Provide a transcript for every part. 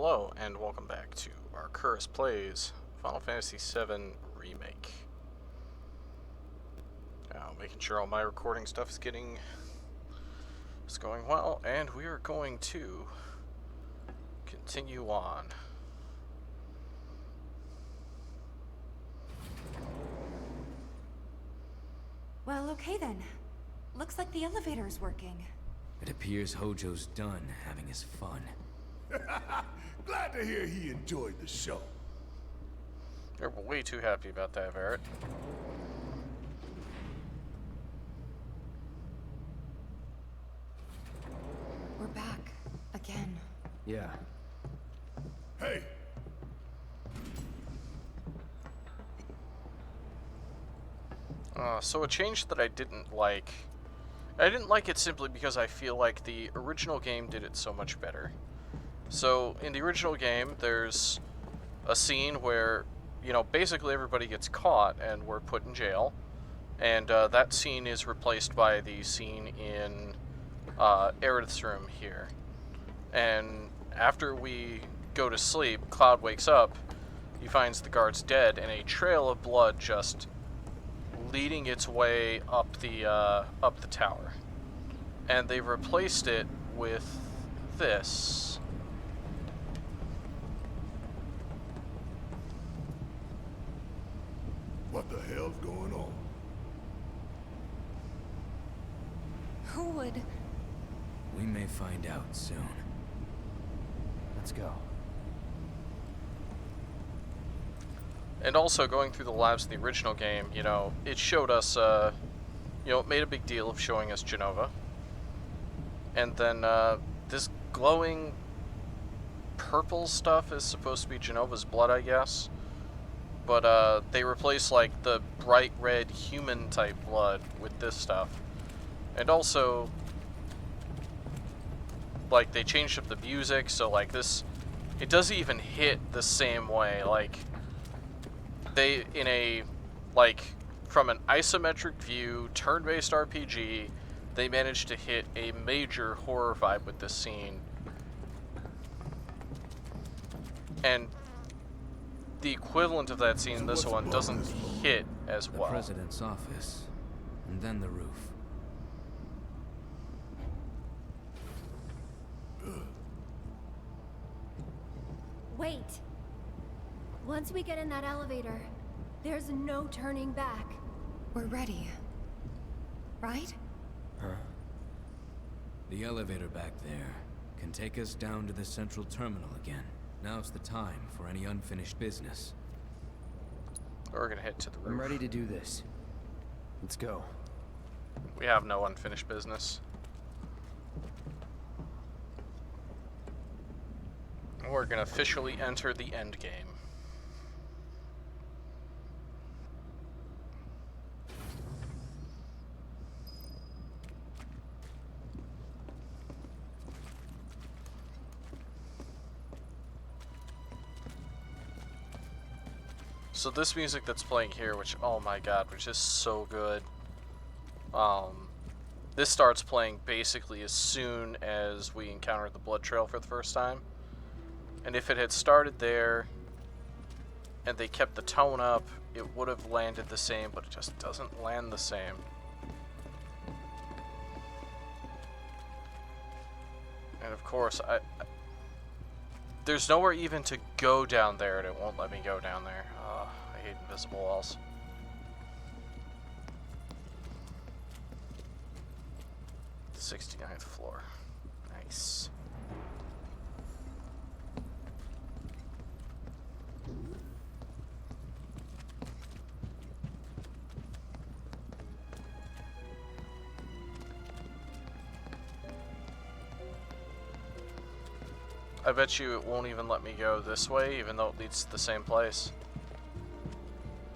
Hello, and welcome back to Arcurus Plays Final Fantasy VII Remake. Making sure all my recording stuff is going well, and we are going to continue on. Well, okay then. Looks like the elevator is working. It appears Hojo's done having his fun. Glad to hear he enjoyed the show. You're way too happy about that, Barrett. We're back. Again. Yeah. Hey! So a change that I didn't like. I didn't like it simply because I feel like the original game did it so much better. So, in the original game, there's a scene where, basically everybody gets caught and we're put in jail. And that scene is replaced by the scene in Aerith's room here. And after we go to sleep, Cloud wakes up, he finds the guards dead, and a trail of blood just leading its way up the tower. And they've replaced it with this. What the hell's going on? Who would? We may find out soon. Let's go. And also, going through the labs in the original game, it showed us, it made a big deal of showing us Genova. And then, this glowing purple stuff is supposed to be Genova's blood, I guess. But, they replaced, like, the bright red human-type blood with this stuff. And also, like, they changed up the music, so, like, this, it doesn't even hit the same way, like, they, in a, like, from an isometric view, turn-based RPG, they managed to hit a major horror vibe with this scene. And the equivalent of that scene in this one doesn't hit as well. The president's office, and then the roof. Wait. Once we get in that elevator, there's no turning back. We're ready. Right? Huh? The elevator back there can take us down to the central terminal again. Now's the time for any unfinished business. We're gonna head to the roof. I'm ready to do this. Let's go. We have no unfinished business. We're gonna officially enter the end game. So this music that's playing here, which, oh my god, which is so good. This starts playing basically as soon as we encounter the blood trail for the first time. And if it had started there, and they kept the tone up, it would have landed the same, but it just doesn't land the same. And of course, there's nowhere even to go down there, and it won't let me go down there. I hate invisible walls. The 69th floor. Nice. I bet you it won't even let me go this way, even though it leads to the same place.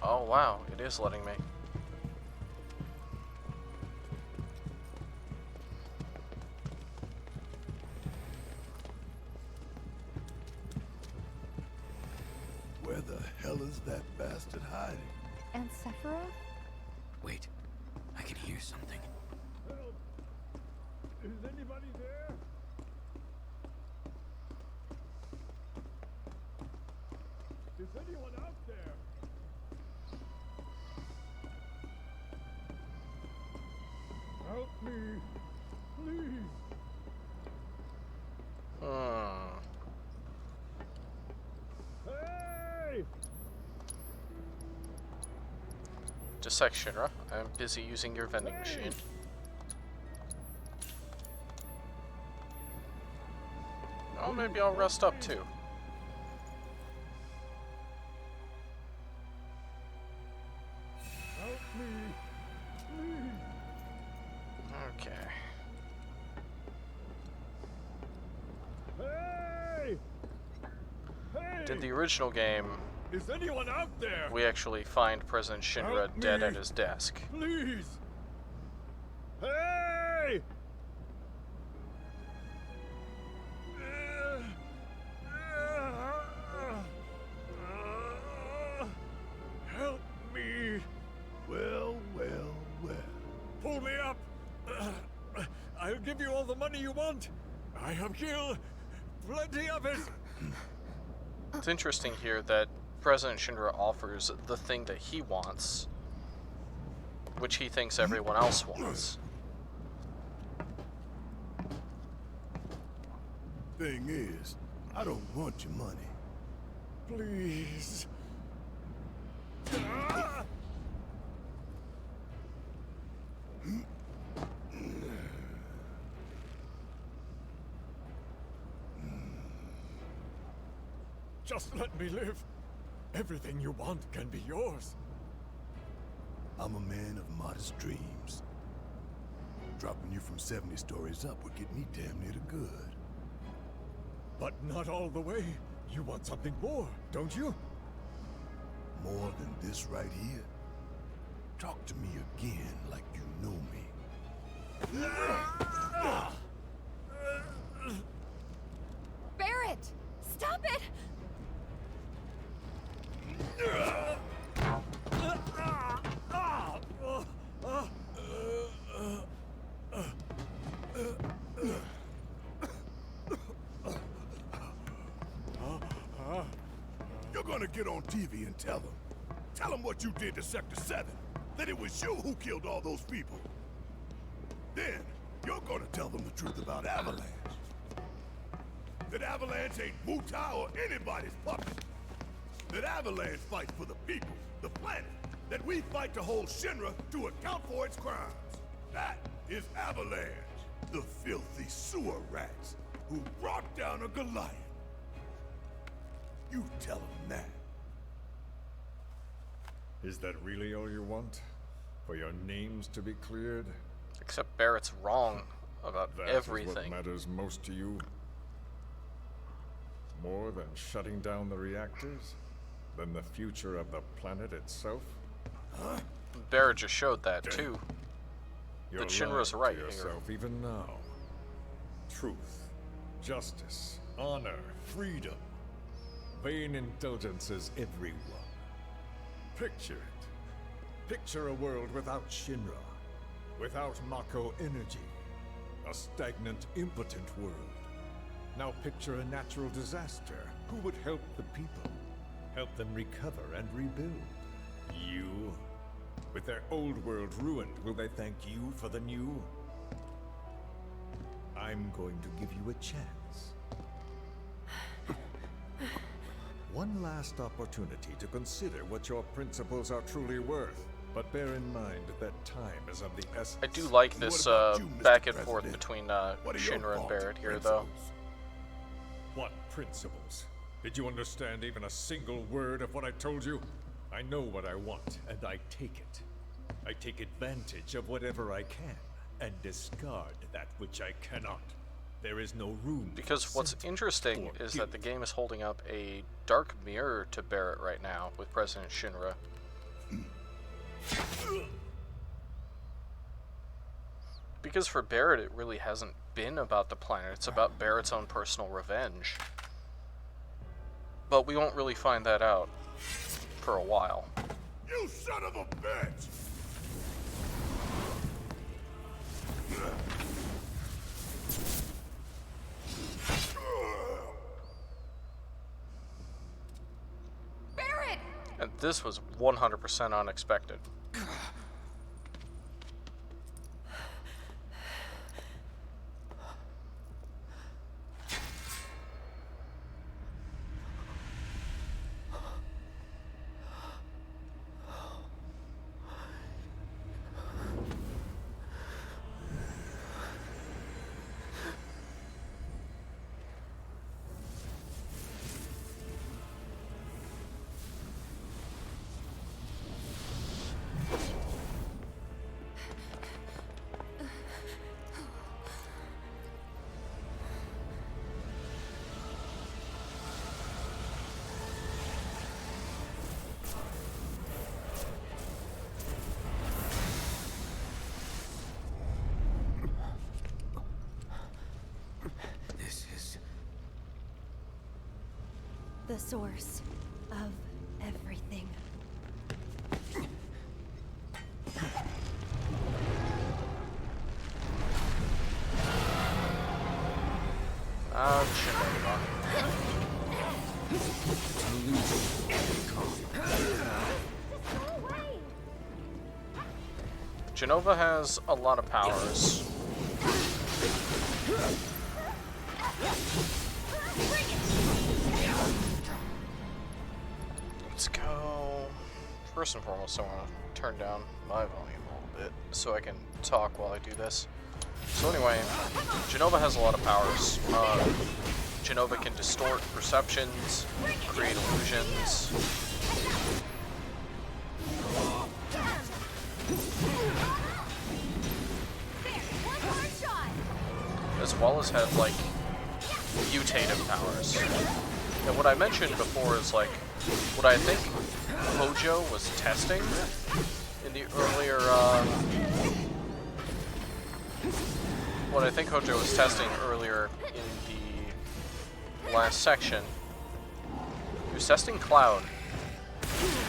Oh wow, it is letting me. Where the hell is that bastard hiding? And Sephiroth? Wait, I can hear something. Help! Is anybody there? Is anyone out there? Help me, please. Hey! Just a sec, Shinra. I'm busy using your vending machine. Oh, maybe I'll rest up too. Help me, please. Okay. Hey! Hey! In the original game, Is anyone out there? we actually find President Shinra Help dead me. at his desk. Please! Hey! Help me! Well, well, well. Pull me up! I'll give you all the money you want. I have killed plenty of it. It's interesting here that President Shinra offers the thing that he wants, which he thinks everyone else wants. Thing is, I don't want your money. Please. Just let me live. Everything you want can be yours. I'm a man of modest dreams. Dropping you from 70 stories up would get me damn near to good. But not all the way. You want something more, don't you? More than this right here? Talk to me again like you know me. Barrett! Stop it! You're gonna get on TV and tell them. Tell them what you did to Sector 7. That it was you who killed all those people. Then, you're gonna tell them the truth about Avalanche. That Avalanche ain't Wu-Tai or anybody's puppet. That Avalanche fights for the people, the planet. That we fight to hold Shinra to account for its crimes. That is Avalanche. The filthy sewer rats who brought down a Goliath. You tell them that. Is that really all you want? For your names to be cleared? Except Barrett's wrong about That is everything. what matters most to you? More than shutting down the reactors? Than the future of the planet itself? Barrett just showed that too. You're But Shinra's lying right to here. yourself even now. Truth, justice, honor, freedom. Vain indulgences everyone. Picture it. Picture a world without Shinra. Without Mako energy. A stagnant, impotent world. Now picture a natural disaster. Who would help the people? Help them recover and rebuild? You? With their old world ruined, will they thank you for the new? I'm going to give you a chance. One last opportunity to consider what your principles are truly worth. But bear in mind that time is of the essence. I do like this What about you, Mr. back and forth President? between What are your Shinra and faults Barrett here, principles? though. What principles? Did you understand even a single word of what I told you? I know what I want, and I take it. I take advantage of whatever I can, and discard that which I cannot. There is no room. Because what's for interesting or is that the game is holding up a dark mirror to Barrett right now with President Shinra. Because for Barrett, it really hasn't been about the planet. It's about Barrett's own personal revenge. But we won't really find that out for a while. You son of a bitch! And this was 100% unexpected. The source of everything. Shinra. Genova has a lot of powers. Let's go. First and foremost, I want to turn down my volume a little bit so I can talk while I do this. So anyway, Genova has a lot of powers. Genova can distort perceptions, create illusions. As well as have, like, mutative powers. And what I mentioned before is, like, what I think Hojo was testing in the earlier, what I think Hojo was testing earlier in the last section, he was testing Cloud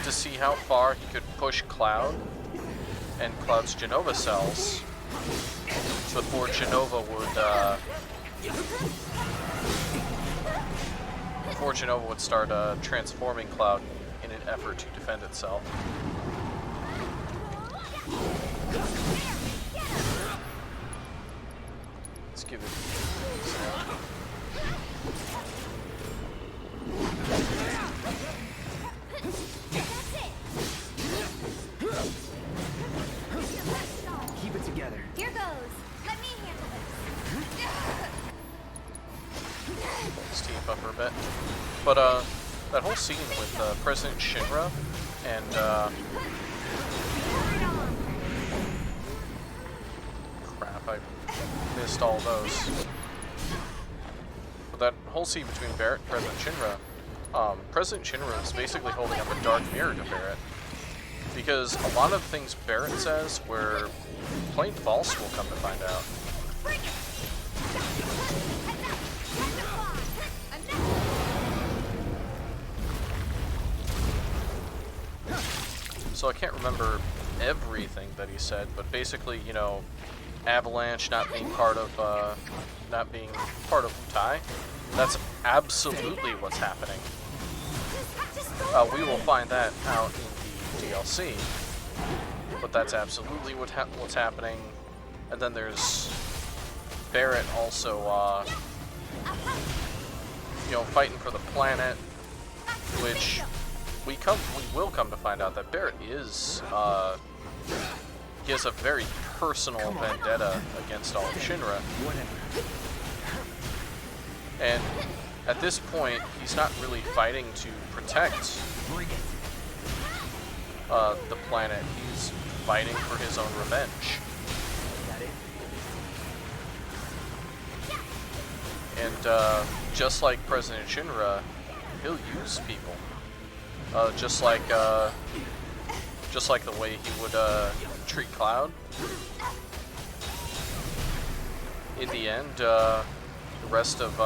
to see how far he could push Cloud and Cloud's Genova cells before Genova would start transforming Cloud in an effort to defend itself. Let's give it. Keep it together. Here goes. Let me handle this. Let's team up for a bit. But that whole scene with President Shinra and crap, I missed all those. But that whole scene between Barrett and President Shinra, President Shinra is basically holding up a dark mirror to Barrett. Because a lot of things Barrett says were plain false, we'll come to find out. So I can't remember everything that he said, but basically, you know, Avalanche not being part of Wutai, that's absolutely what's happening. We will find that out in the DLC, but that's absolutely what's happening. And then there's Barrett also, you know, fighting for the planet, which we will come to find out that Barrett is, he has a very personal vendetta against all of Shinra. And at this point, he's not really fighting to protect the planet. He's fighting for his own revenge. And just like President Shinra, he'll use people. Just like the way he would treat Cloud. In the end, the rest of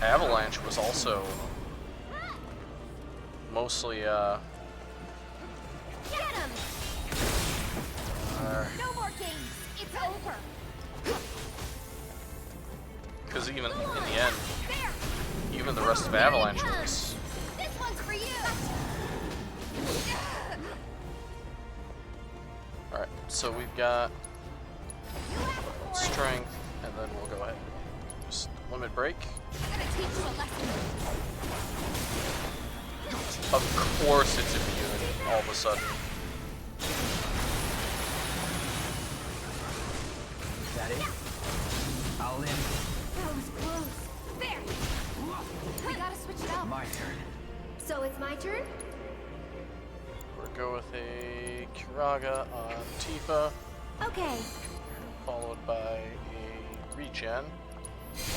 Avalanche was also mostly Get him! No more games. It's over. because even in the end, even the rest of Avalanche was This one's for you. Alright, so we've got strength, and then we'll go ahead and just limit break. Of course it's immune all of a sudden. Is that it? All in. That was close. There! We gotta switch it up. My turn. So it's my turn? We'll go with a Kiraga on Tifa, Okay. followed by a regen,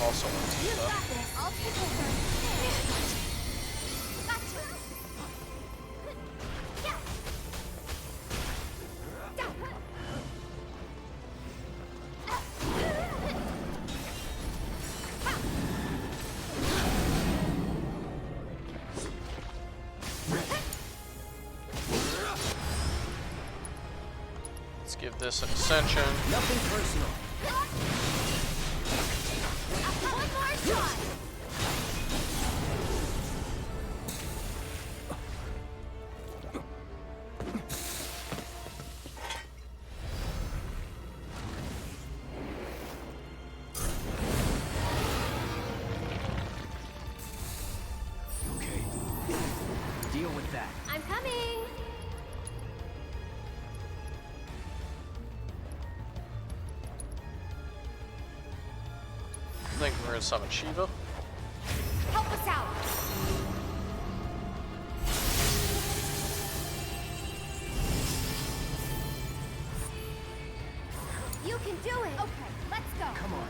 also on You Tifa. got this. I'll take over. Gotcha. Yeah. Let's give this an ascension. Nothing personal. One more shot. Okay. Deal with that. I'm coming. I think we're gonna summon Shiva. Help us out. You can do it. Okay, let's go. Come on.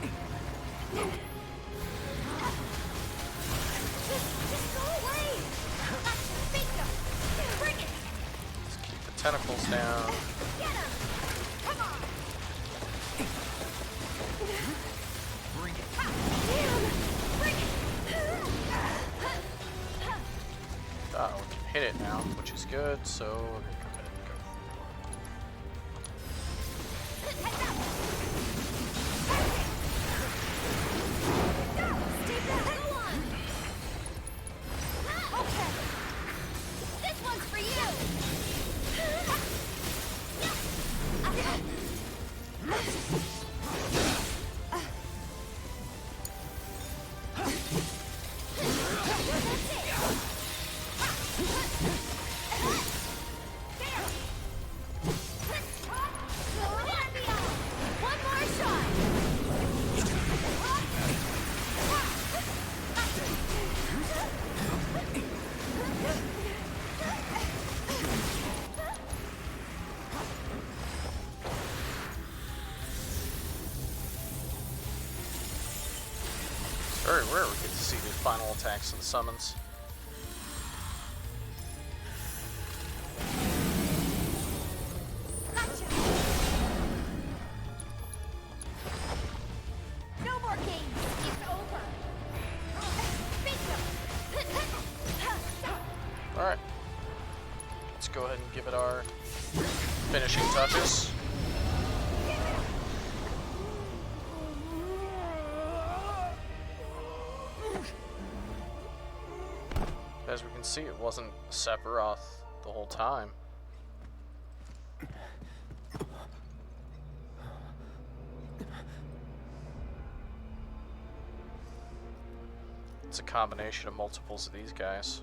Just go away. Gotcha. Bingo. Bring it. Let's keep the tentacles down. Get him. Come on. Bring it. Damn. Bring it. Oh, we can hit it now, which is good, so we're gonna go ahead and go. Heads up. Stay back. Go on. Okay. This one's for you. One more shot. It's very rare we get to see the final attacks and summons. Gotcha. No more games. It's over. Bingo. Alright. Let's go ahead and give it our finishing touches. As we can see, it wasn't Sephiroth the whole time. It's a combination of multiples of these guys.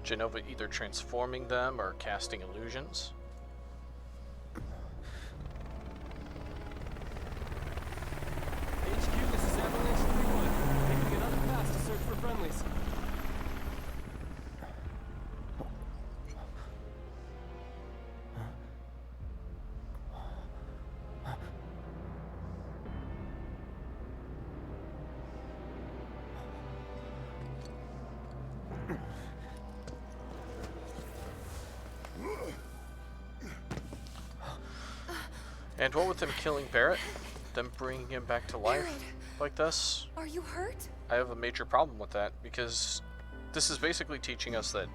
Genova either transforming them or casting illusions. HQ, this is Avalanche 3-1. Taking another pass to search for friendlies. And what with them killing Barrett, them bringing him back to life like this, Are you hurt? I have a major problem with that, because this is basically teaching us that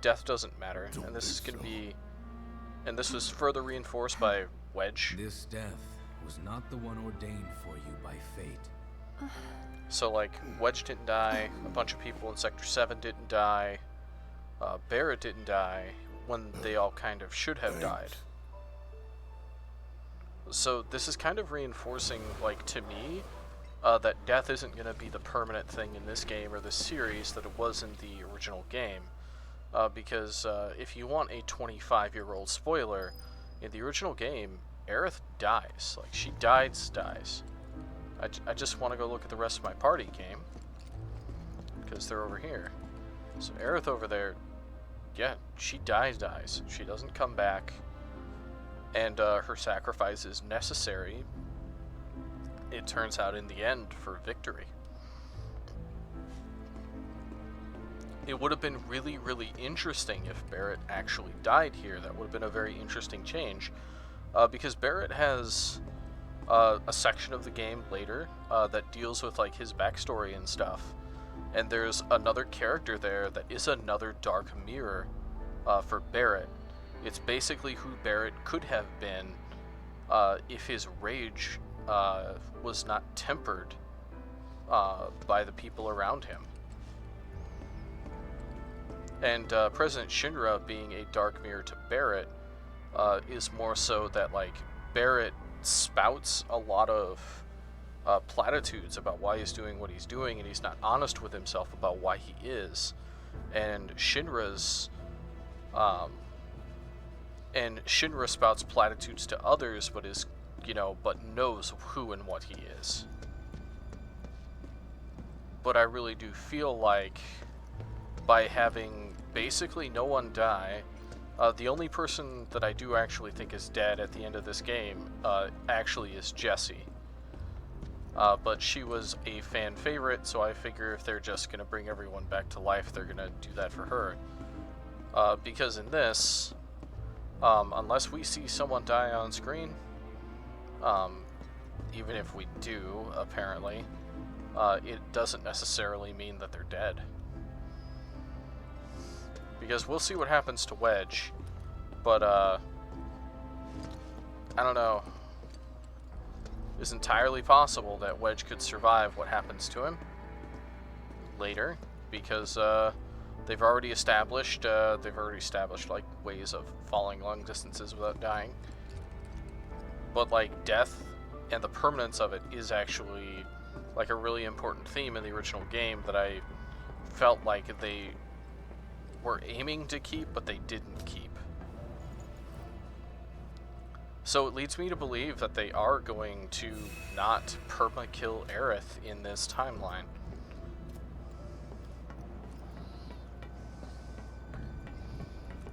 death doesn't matter, and this is going to be, and this was further reinforced by Wedge. This death was not the one ordained for you by fate. So, like, Wedge didn't die, a bunch of people in Sector 7 didn't die, Barrett didn't die, when they all kind of should have died. So this is kind of reinforcing, like, to me, that death isn't going to be the permanent thing in this game or this series that it was in the original game. Because if you want a 25-year-old spoiler, in the original game, Aerith dies. Like, she dies. I just want to go look at the rest of my party game, because they're over here. So Aerith over there, yeah, she dies. She doesn't come back, and her sacrifice is necessary, it turns out, in the end, for victory. It would have been really, really interesting if Barrett actually died here. That would have been a very interesting change, because Barrett has a section of the game later that deals with, like, his backstory and stuff, and there's another character there that is another dark mirror for Barrett. It's basically who Barrett could have been if his rage was not tempered by the people around him. And President Shinra being a dark mirror to Barrett is more so that, like, Barrett spouts a lot of platitudes about why he's doing what he's doing, and he's not honest with himself about why he is. And Shinra spouts platitudes to others, but is, but knows who and what he is. But I really do feel like by having basically no one die, the only person that I do actually think is dead at the end of this game actually is Jessie. But she was a fan favorite, so I figure if they're just going to bring everyone back to life, they're going to do that for her. Because in this, unless we see someone die on screen, even if we do, apparently, it doesn't necessarily mean that they're dead. Because we'll see what happens to Wedge, but, I don't know. It's entirely possible that Wedge could survive what happens to him later, because, they've already established, like, ways of falling long distances without dying. But, like, death and the permanence of it is actually, like, a really important theme in the original game that I felt like they were aiming to keep, but they didn't keep. So it leads me to believe that they are going to not perma-kill Aerith in this timeline.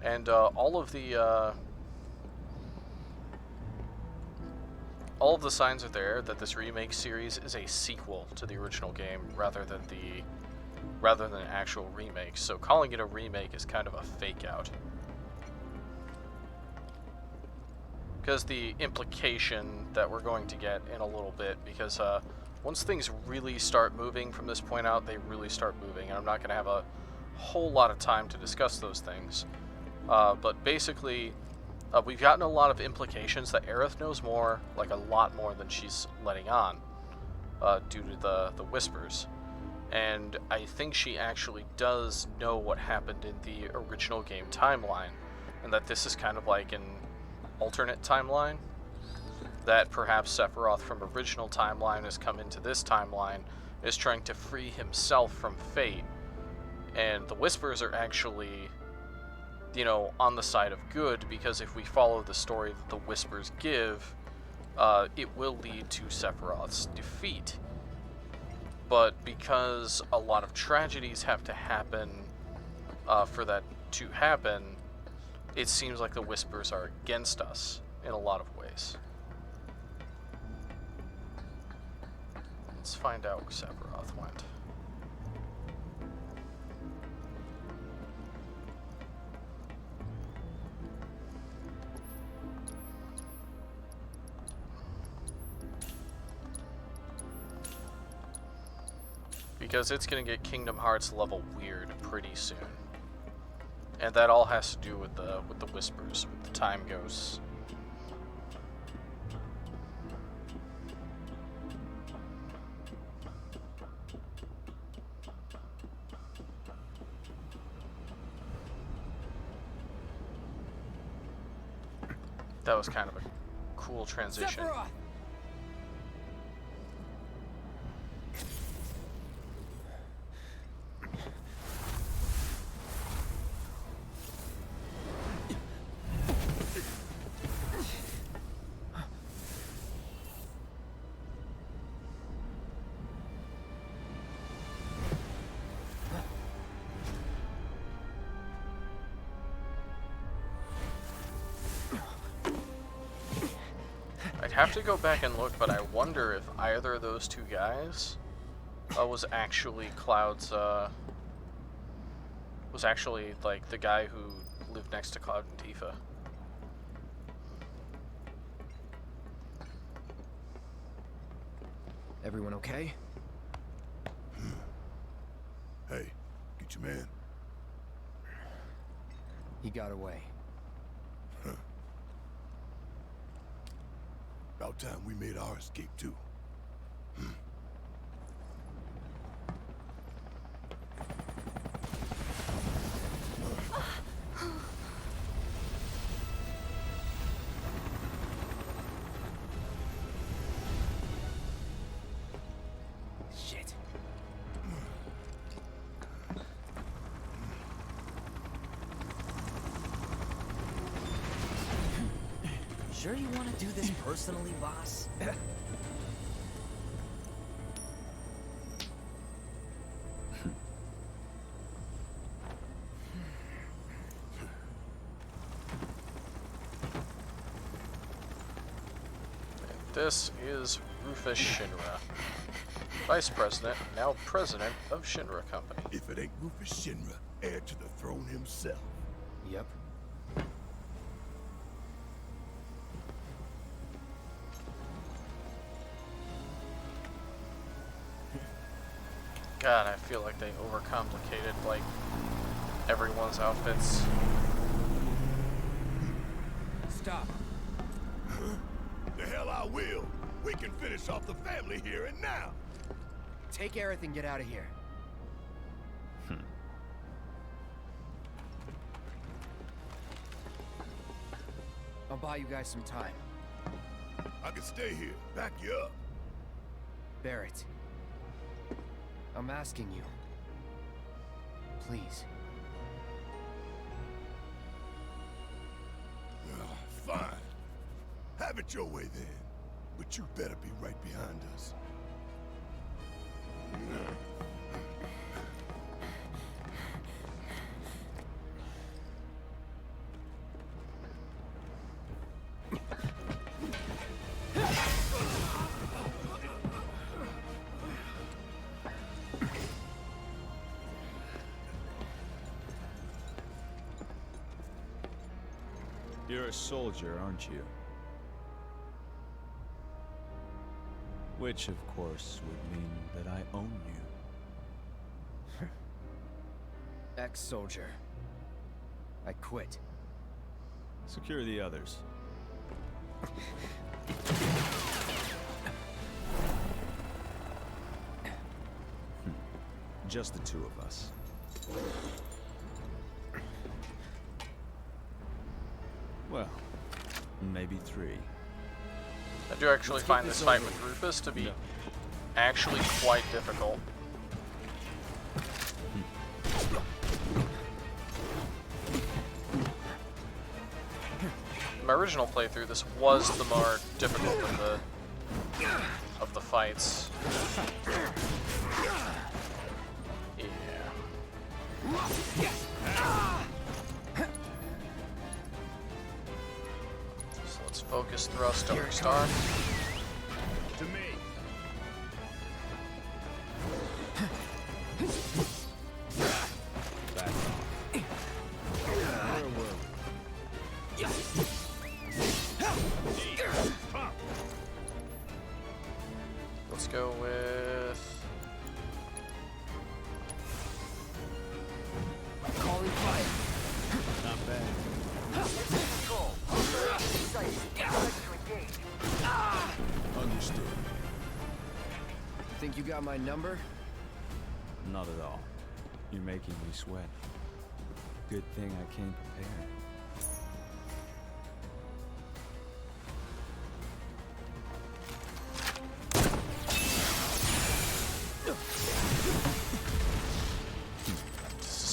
And all of the signs are there that this remake series is a sequel to the original game rather than an actual remake. So calling it a remake is kind of a fake out. Because the implication that we're going to get in a little bit, because once things really start moving from this point out, they really start moving, and I'm not going to have a whole lot of time to discuss those things. But basically, we've gotten a lot of implications that Aerith knows more, like a lot more than she's letting on, due to the whispers. And I think she actually does know what happened in the original game timeline, and that this is kind of like an alternate timeline, that perhaps Sephiroth from original timeline has come into this timeline, is trying to free himself from fate, and the whispers are actually, on the side of good, because if we follow the story that the whispers give, it will lead to Sephiroth's defeat. But because a lot of tragedies have to happen for that to happen, it seems like the whispers are against us in a lot of ways. Let's find out where Sephiroth went. Because it's going to get Kingdom Hearts level weird pretty soon. And that all has to do with the whispers, with the time ghosts. That was kind of a cool transition. Sephiroth! I'd have to go back and look, but I wonder if either of those two guys was actually Cloud's, was actually, like, the guy who lived next to Cloud and Tifa. Everyone okay? Hey, get your man. He got away. About time we made our escape too. Shit. Sure you want to do this personally, boss? This is Rufus Shinra, Vice President, now President of Shinra Company. If it ain't Rufus Shinra, heir to the throne himself. Yep. God, I feel like they overcomplicated, like, everyone's outfits. Stop. The hell I will. We can finish off the family here and now. Take Aerith and get out of here. I'll buy you guys some time. I can stay here, back you up. Barrett. I'm asking you. Please. Fine. Have it your way then. But you better be right behind us. You're a soldier, aren't you? Which, of course, would mean that I own you. Ex-soldier. I quit. Secure the others. Just the two of us. Well, maybe three. I do actually find this fight with Rufus to be actually quite difficult. My original playthrough, this was the more difficult of the fights. Yeah. So let's focus thrust over Star. To me. Back off. Where were we? Let's go with... Calling fire. Not bad. Understood. Think you got my number? Not at all. You're making me sweat. Good thing I came prepared.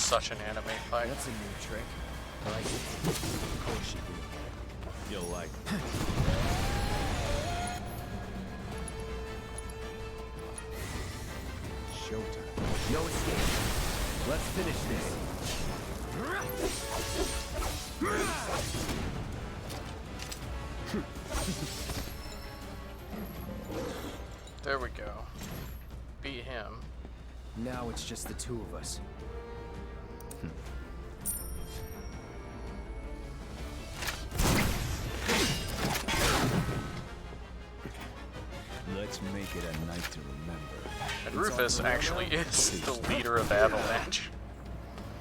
such an anime fight. That's a new trick. I like it. Of course you do. You'll like it. Showtime. No escape. Let's finish this. There we go. Beat him. Now it's just the two of us. Let's make it a night to remember. And Rufus actually is the leader of Avalanche.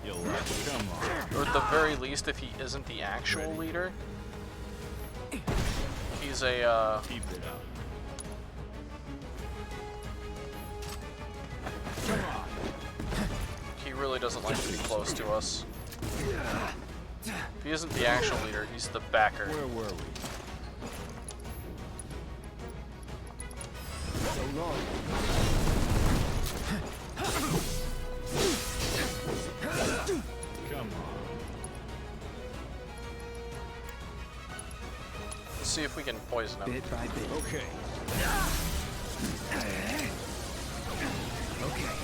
You'll like it. Come on. Or at the very least, if he isn't the actual leader, he's a, Keep it up. he really doesn't like to be close to us. If he isn't the actual leader, he's the backer. Where were we? So long. Come on. Let's see if we can poison him. Bit by bit. Okay. Okay.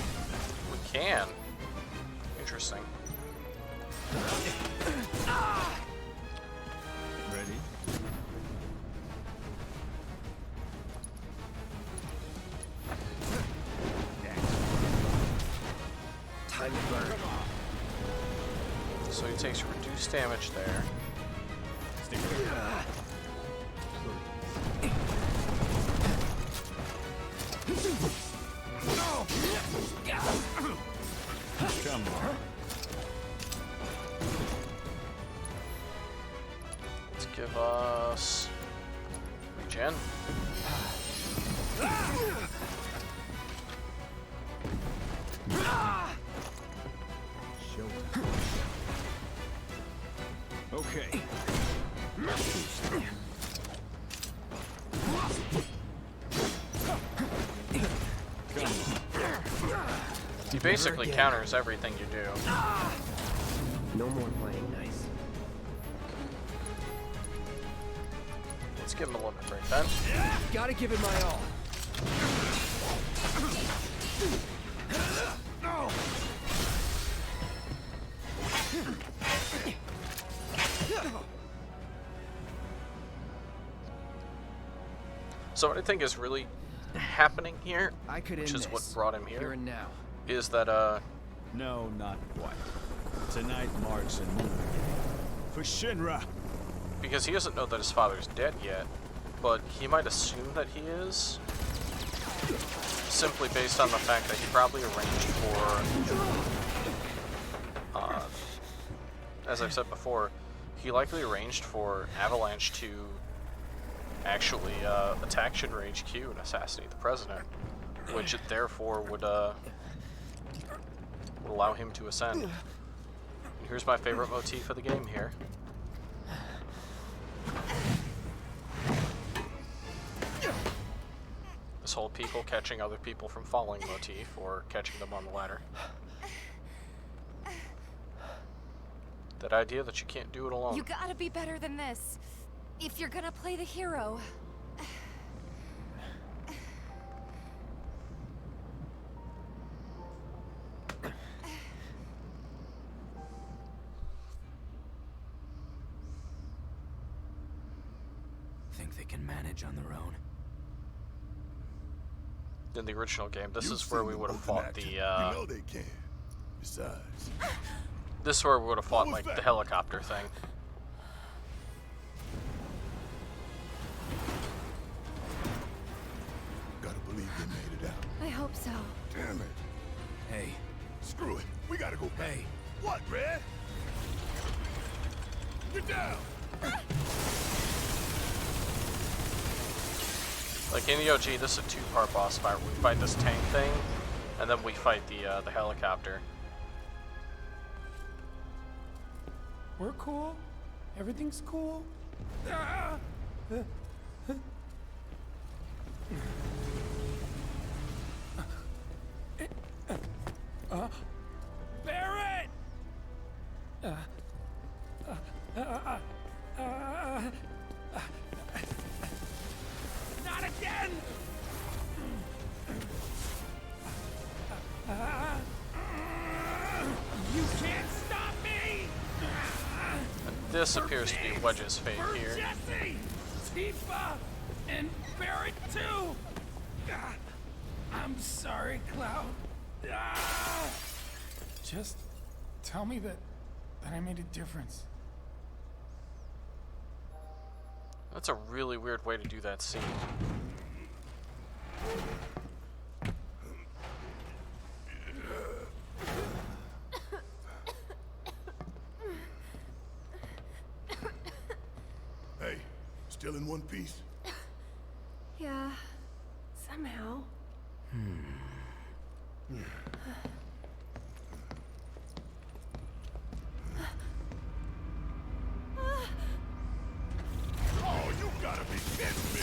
We can. Interesting. Ready? Time to burn. So he takes reduced damage there. Stay ready. Come on. Let's give us regen. Showtime. Okay. Come on. He basically counters everything you do. No more playing nice. Let's give him a limit break then. Gotta give it my all. So what I think is really happening here, I could which end is what this. brought him Here here, and now. is that No, not quite. Tonight marks a new beginning. For Shinra! because he doesn't know that his father's dead yet, but he might assume that he is, simply based on the fact that he probably arranged for, as I've said before, he likely arranged for Avalanche to actually attack Shinra HQ and assassinate the president, which therefore would allow him to ascend. And here's my favorite motif of the game here. This whole people catching other people from falling motif, or catching them on the ladder. That idea that you can't do it alone. You gotta be better than this. If you're gonna play the hero. Think they can manage on their own? In the original game, this You've is where seen we them would have both in fought action. the, You know they can. Besides, this is where we would have fought, What was like, the that? helicopter thing. gotta believe they made it out. I hope so. Damn it. Hey, Screw it. We gotta go back. hey. What, Red? Get down! Like in the OG, this is a two-part boss fight where we fight this tank thing, and then we fight the helicopter. We're cool. Everything's cool. Barrett! This appears to be Wedge's fate here. Jesse, Tifa, and Barrett too. Ah, I'm sorry, Cloud. Ah. Just tell me that I made a difference. That's a really weird way to do that scene. Hey, still in one piece? Yeah, somehow. Oh, you gotta be kidding me!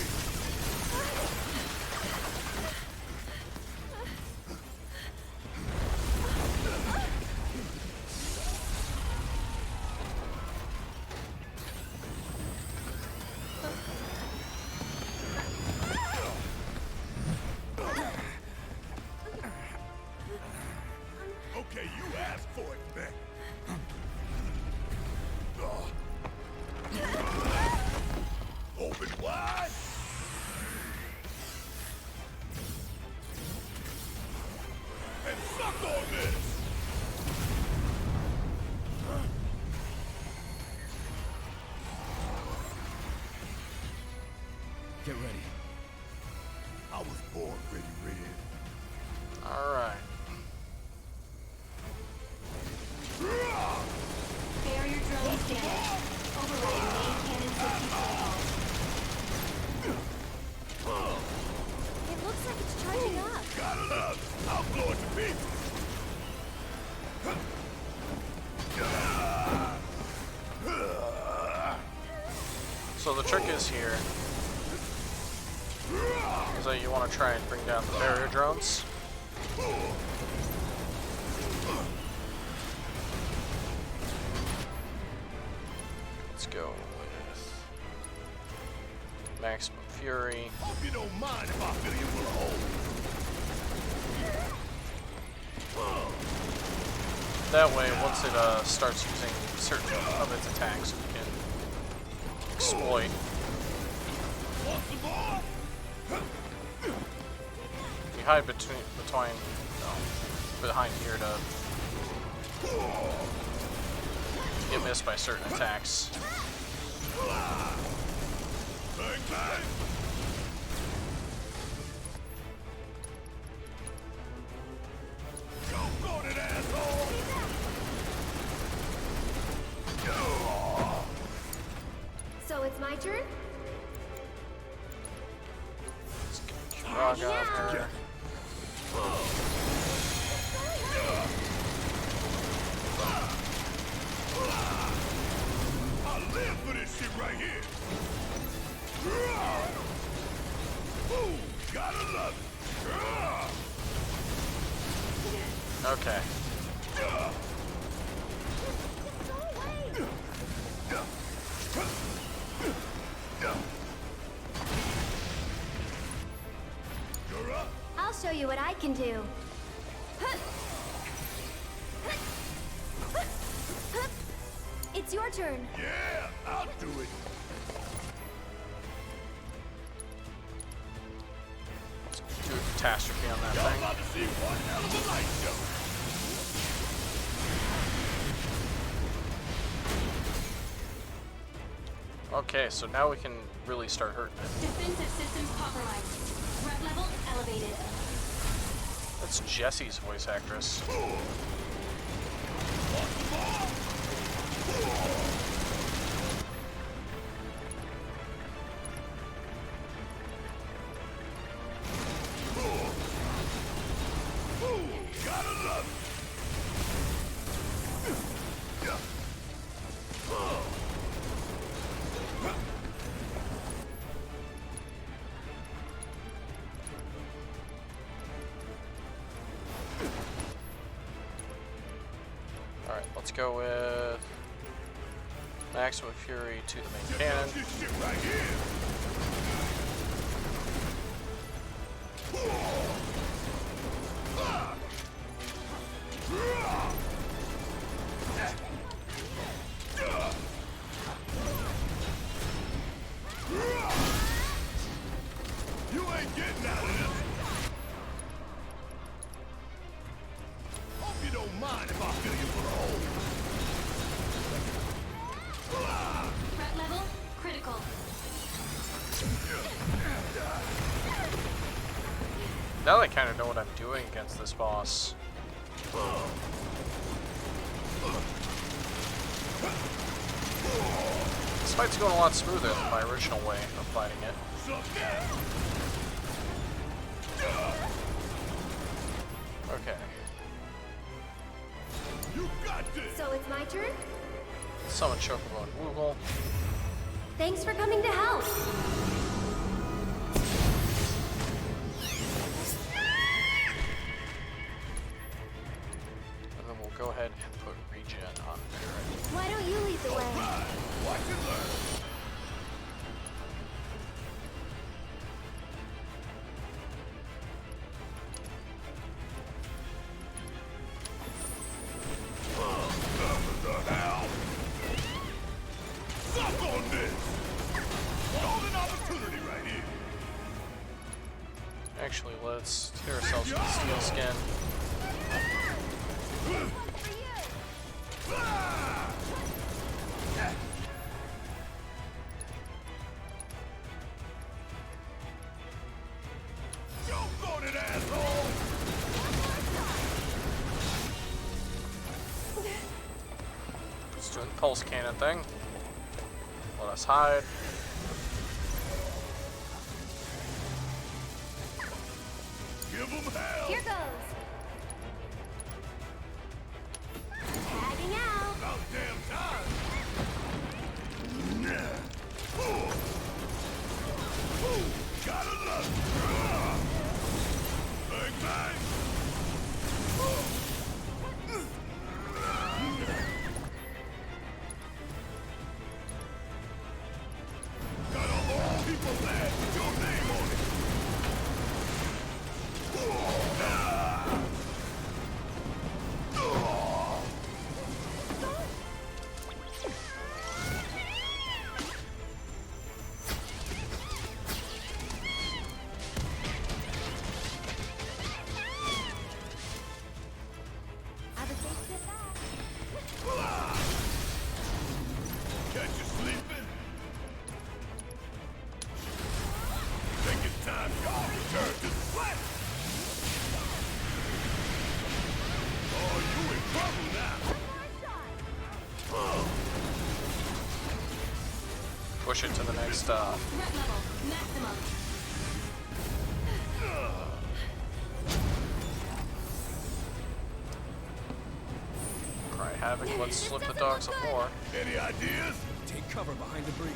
Okay, you asked for it, man. Open wide. And suck on this. Get ready. I was born ready, Red. Alright. Barrier drones damaged. Overriding main cannon safety protocols. It looks like it's charging up. Gotta love it. I'll blow it to pieces. So the trick is here is that you want to try and bring down the barrier drones. Let's go with maximum fury. Hope you don't mind if I fill you full of holes. That way, once it starts using certain of its attacks, we can exploit. Want some more? You hide behind here to get missed by certain attacks. Bang, bang. Go, got it, asshole. So it's my turn? Let's get Kiraga up there. I live for this shit right here. Ooh, gotta love it. Okay. You're up. I'll show you what I can do. It's your turn. Yeah, I'll do it. Let's do a catastrophe on that Y'all thing. about to see one hell of a light show. Okay, so now we can really start hurting it. Defensive systems compromised. Threat level elevated. That's Jessie's voice actress. Gotta love Alright, let's go with maximum fury to the main cannon. this shit right here. Now I kind of know what I'm doing against this boss. This fight's going a lot smoother than my original way of fighting it. Okay. You got this. So it's my turn? Summon Chocobo and Woogle. Thanks for coming to help. And then we'll go ahead and put regen on Barret. Why don't you lead the way? Watch and learn. The hell? Suck on this! Golden opportunity right here. Actually, let's tear ourselves with the steel skin. Choke on it, asshole! Just doing the pulse cannon thing. Let us hide. Give them hell! Here goes. Tagging out. About damn time! Gotta love it! Bang, bang! Got a whole people mad with your name on it! Have a safe trip back. Catch you sleeping? Think it's time y'all return to the planet! Oh, you in trouble now! Push it to the next Threat level maximum. Cry Havoc. Let's slip the dogs some more. Any ideas? Take cover behind the breed.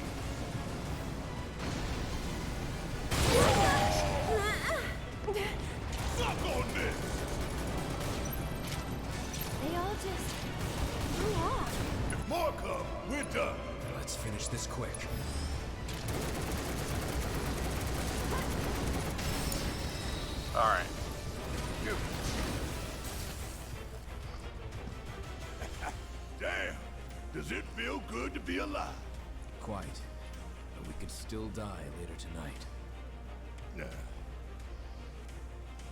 Suck on this! They all just blew off. If more come, we're done. Let's finish this quick. Alright. Damn! Does it feel good to be alive? Quite. But we could still die later tonight. Nah,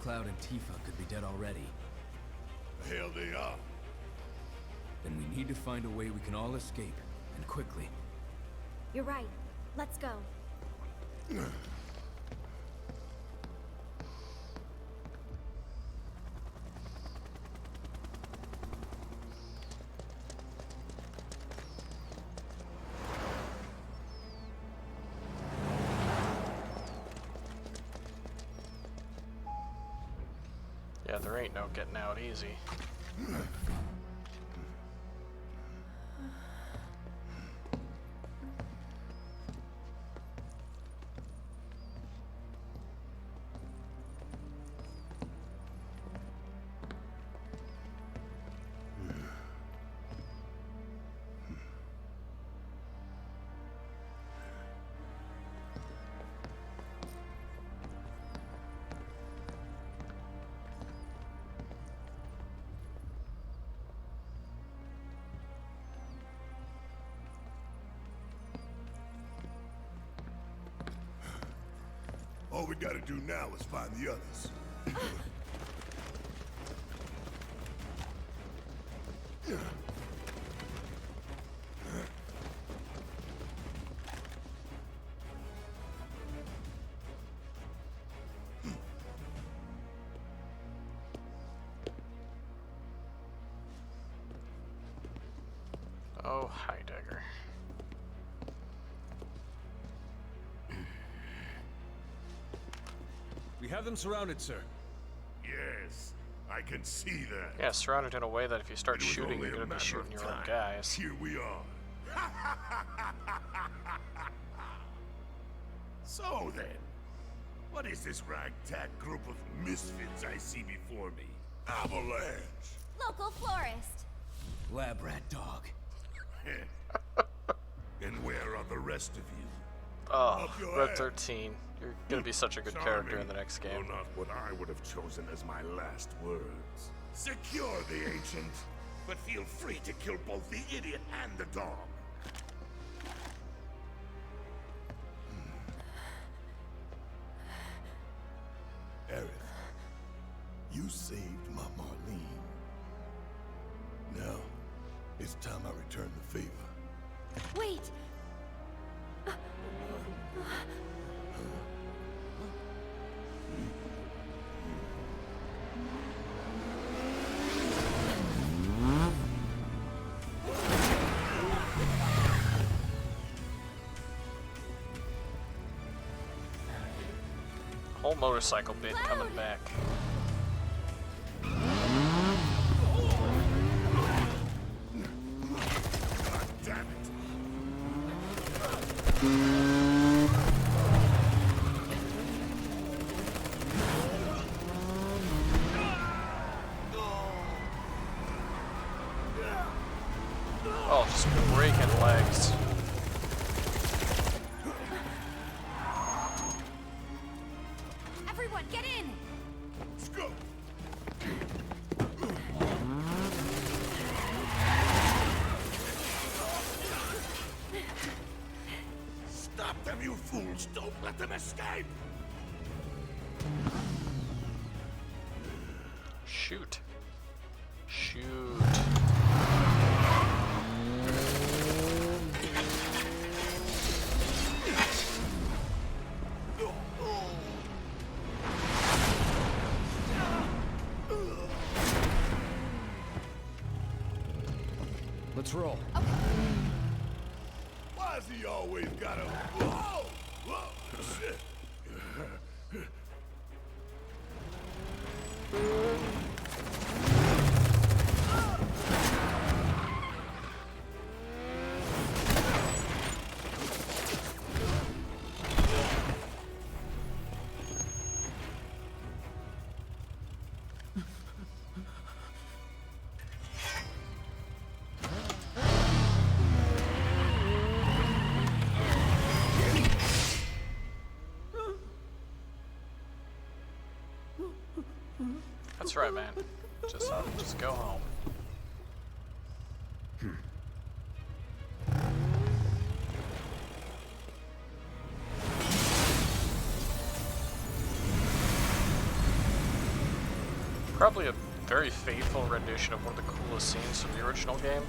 Cloud and Tifa could be dead already. the hell they are. Then we need to find a way we can all escape, and quickly. You're right. Let's go. Yeah, there ain't no getting out easy. All we gotta do now is find the others. Heidegger. We have them surrounded, sir. Yes, I can see that. Yeah, surrounded in a way that if you start It was shooting, only you're a gonna be matter shooting of your own time. guys. Here we are. So then, what is this ragtag group of misfits I see before me? Avalanche! Local florist. Lab rat dog. And where are the rest of you? Oh, Up your Red ass. 13. You're gonna be such a good character in the next game. Though not what I would have chosen as my last words. Secure the ancient, but feel free to kill both the idiot and the dog. Aerith, you saved my Marlene. Now, it's time I return the favor. Wait. Whole motorcycle bit coming back. God damn it! Oh, just breaking legs. Everyone, get in. Let's go! Stop them, you fools! Don't let them escape! Shoot. Shoot. Let's roll. Why has he always got a... Whoa! Whoa! Shit! That's right, man. Just go home. Probably a very faithful rendition of one of the coolest scenes from the original game.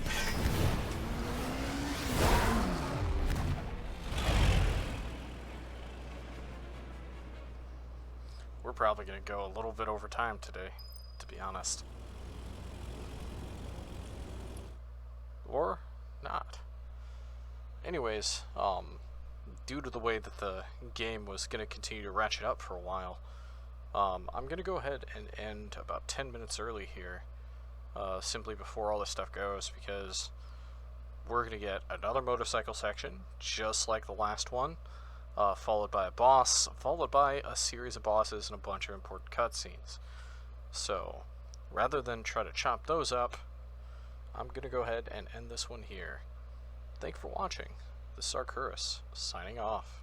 We're probably going to go a little bit over time today, to be honest. Or not. Anyways, due to the way that the game was going to continue to ratchet up for a while, I'm going to go ahead and end about 10 minutes early here, simply before all this stuff goes, because we're going to get another motorcycle section, just like the last one, followed by a boss, followed by a series of bosses and a bunch of important cutscenes. So, rather than try to chop those up, I'm going to go ahead and end this one here. Thank you for watching. This is Arcurus, signing off.